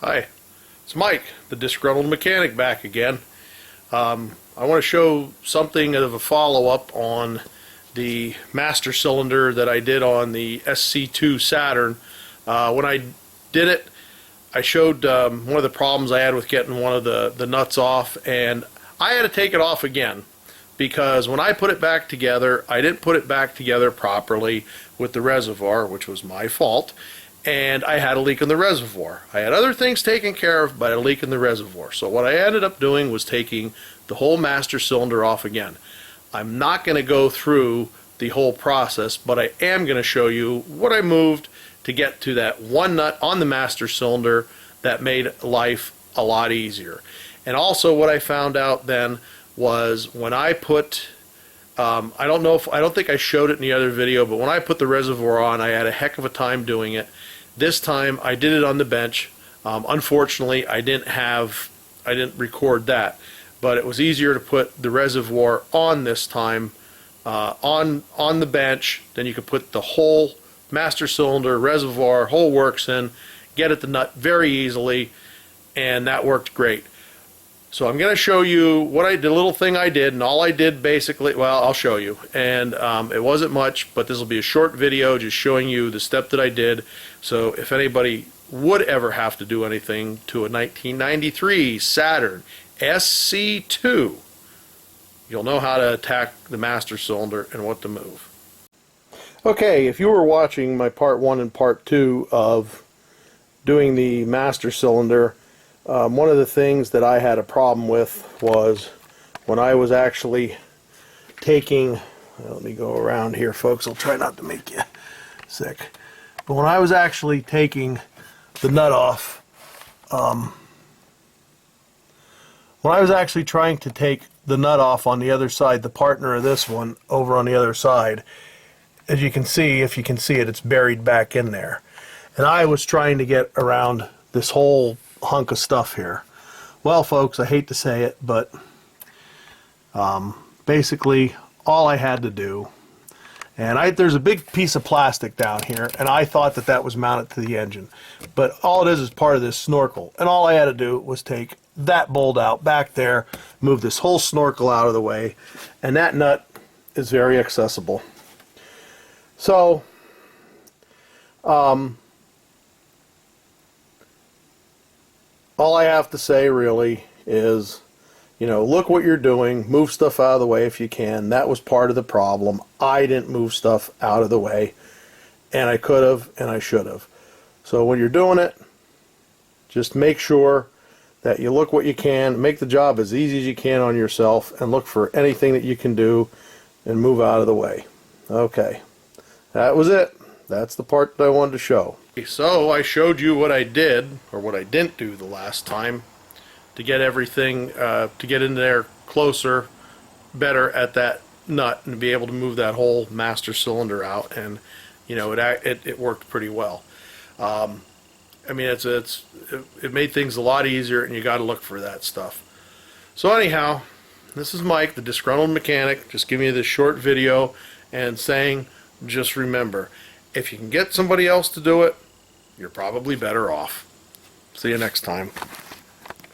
Hi, it's Mike, the disgruntled mechanic, back again. I want to show something of a follow-up on the master cylinder that I did on the SC2 Saturn. When I did it, I showed one of the problems I had with getting one of the nuts off, and I had to take it off again because when I put it back together, I didn't put it back together properly with the reservoir, which was my fault. And I had a leak in the reservoir. I had other things taken care of, but I had a leak in the reservoir. So what I ended up doing was taking the whole master cylinder off again. I'm not going to go through the whole process, but I am going to show you what I moved to get to that one nut on the master cylinder that made life a lot easier. And also what I found out then was when I put I don't think I showed it in the other video, but when I put the reservoir on, I had a heck of a time doing it. This time I did it on the bench. Unfortunately, I didn't record that, but it was easier to put the reservoir on this time on the bench. Then you could put the whole master cylinder, reservoir, whole works in, get at the nut very easily, and that worked great. So I'm going to show you what I did, a little thing I did, and all I did basically, well, I'll show you. And it wasn't much, but this will be a short video just showing you the step that I did. So if anybody would ever have to do anything to a 1993 Saturn SC2, you'll know how to attack the master cylinder and what to move. Okay, if you were watching my part 1 and part 2 of doing the master cylinder, one of the things that I had a problem with was when I was actually taking, let me go around here folks, I'll try not to make you sick, but when I was actually taking the nut off, when I was actually trying to take the nut off on the other side, the partner of this one over on the other side, as you can see, if you can see it, it's buried back in there. And I was trying to get around this whole hunk of stuff here. Well folks, I hate to say it, but basically all I had to do, and there's a big piece of plastic down here, and I thought that that was mounted to the engine, but all it is part of this snorkel, and all I had to do was take that bolt out back there, move this whole snorkel out of the way, and that nut is very accessible. So all I have to say really is, you know, look what you're doing, move stuff out of the way if you can. That was part of the problem. I didn't move stuff out of the way, and I could have and I should have. So when you're doing it, just make sure that you look what you can, make the job as easy as you can on yourself, and look for anything that you can do and move out of the way. Okay, that was it. That's the part that I wanted to show. So I showed you what I did, or what I didn't do the last time, to get everything, to get in there closer, better at that nut, and to be able to move that whole master cylinder out. And you know, it worked pretty well. I mean, it made things a lot easier, and you got to look for that stuff. So anyhow, this is Mike, the disgruntled mechanic, just giving you this short video and saying, just remember, if you can get somebody else to do it, you're probably better off. See you next time.